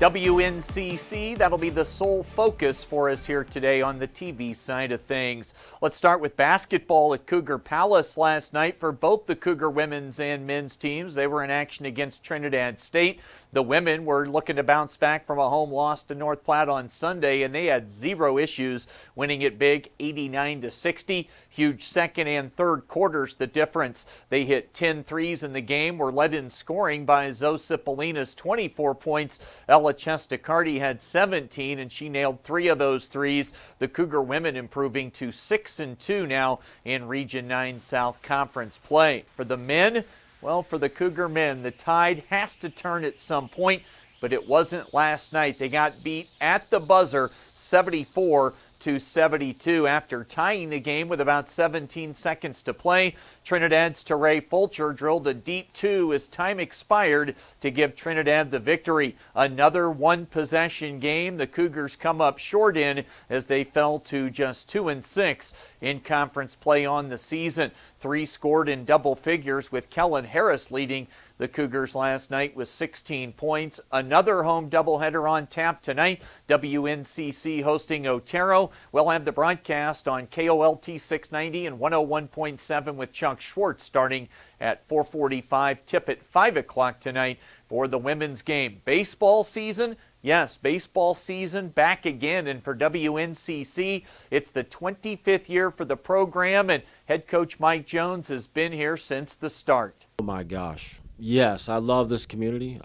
WNCC, that'll be the sole focus for us here today on the TV side of things. Let's start with basketball at Cougar Palace last night for both the Cougar women's and men's teams. They were in action against Trinidad State. The women were looking to bounce back from a home loss to North Platte on Sunday, and they had zero issues, winning it big 89-60. Huge second and third quarters, the difference. They hit 10 threes in the game, were led in scoring by Zoe Cipollina's 24 points. Ella Chestacardi had 17, and she nailed 3 of those threes. The Cougar women improving to 6-2 now in Region 9 South Conference play. For the men, well, for the Cougar men, the tide has to turn at some point, but it wasn't last night. They got beat at the buzzer 74-72 after tying the game with about 17 seconds to play. Trinidad's Teray Fulcher drilled a deep 2 as time expired to give Trinidad the victory. Another one-possession game. The Cougars come up short in as they fell to just 2-6 in conference play on the season. 3 scored in double figures, with Kellen Harris leading the Cougars last night with 16 points. Another home doubleheader on tap tonight. WNCC hosting Otero. We'll have the broadcast on KOLT 690 and 101.7 with Chuck Schwartz starting at 4:45. Tip at 5 o'clock tonight for the women's game. Baseball season. Yes, baseball season back again, and for WNCC, it's the 25th year for the program, and head coach Mike Jones has been here since the start. Oh my gosh. Yes, I love this community.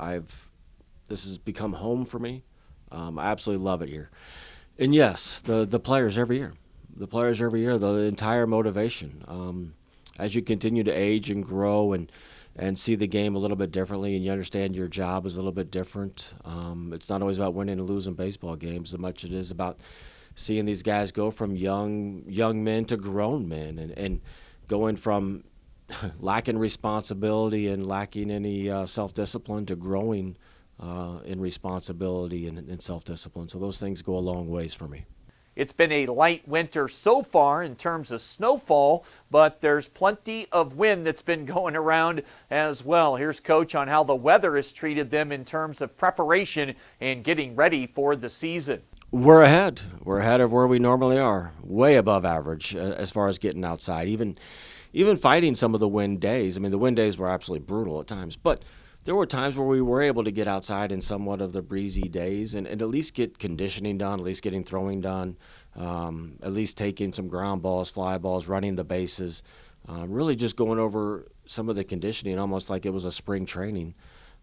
This has become home for me. I absolutely love it here. And yes, the players every year. The players every year, the entire motivation. As you continue to age and grow and see the game a little bit differently, and you understand your job is a little bit different. It's not always about winning and losing baseball games as much as it is about seeing these guys go from young men to grown men, and going from lacking responsibility and lacking any self-discipline to growing in responsibility and self-discipline. So those things go a long ways for me. It's been a light winter so far in terms of snowfall, but there's plenty of wind that's been going around as well. Here's Coach on how the weather has treated them in terms of preparation and getting ready for the season. We're ahead. We're ahead of where we normally are, way above average as far as getting outside, even fighting some of the wind days. I mean, the wind days were absolutely brutal at times, but there were times where we were able to get outside in somewhat of the breezy days and at least get conditioning done, at least getting throwing done, at least taking some ground balls, fly balls, running the bases, really just going over some of the conditioning almost like it was a spring training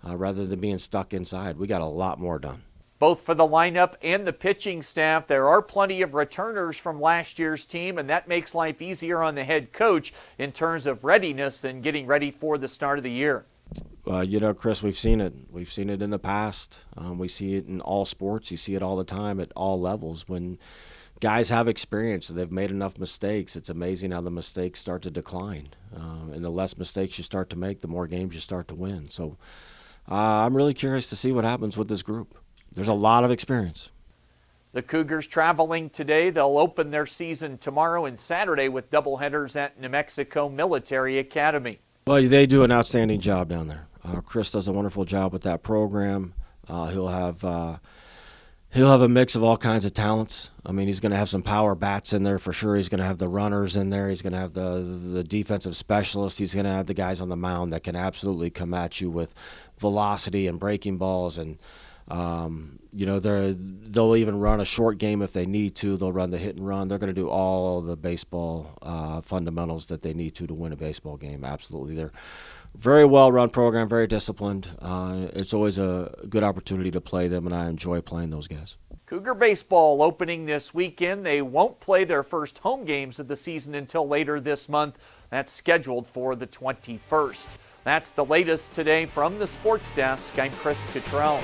rather than being stuck inside. We got a lot more done. Both for the lineup and the pitching staff, there are plenty of returners from last year's team, and that makes life easier on the head coach in terms of readiness and getting ready for the start of the year. Chris, we've seen it. We've seen it in the past. We see it in all sports. You see it all the time at all levels. When guys have experience, they've made enough mistakes, it's amazing how the mistakes start to decline. And the less mistakes you start to make, the more games you start to win. So I'm really curious to see what happens with this group. There's a lot of experience. The Cougars traveling today. They'll open their season tomorrow and Saturday with doubleheaders at New Mexico Military Academy. Well, they do an outstanding job down there. Chris does a wonderful job with that program. He'll have a mix of all kinds of talents. I mean, he's going to have some power bats in there for sure. He's going to have the runners in there. He's going to have the defensive specialists. He's going to have the guys on the mound that can absolutely come at you with velocity and breaking balls. And they'll even run a short game if they need to. They'll run the hit and run. They're going to do all the baseball fundamentals that they need to win a baseball game. Absolutely. They're very well-run program, very disciplined. It's always a good opportunity to play them, and I enjoy playing those guys. Cougar baseball opening this weekend. They won't play their first home games of the season until later this month. That's scheduled for the 21st. That's the latest today from the Sports Desk. I'm Chris Cottrell.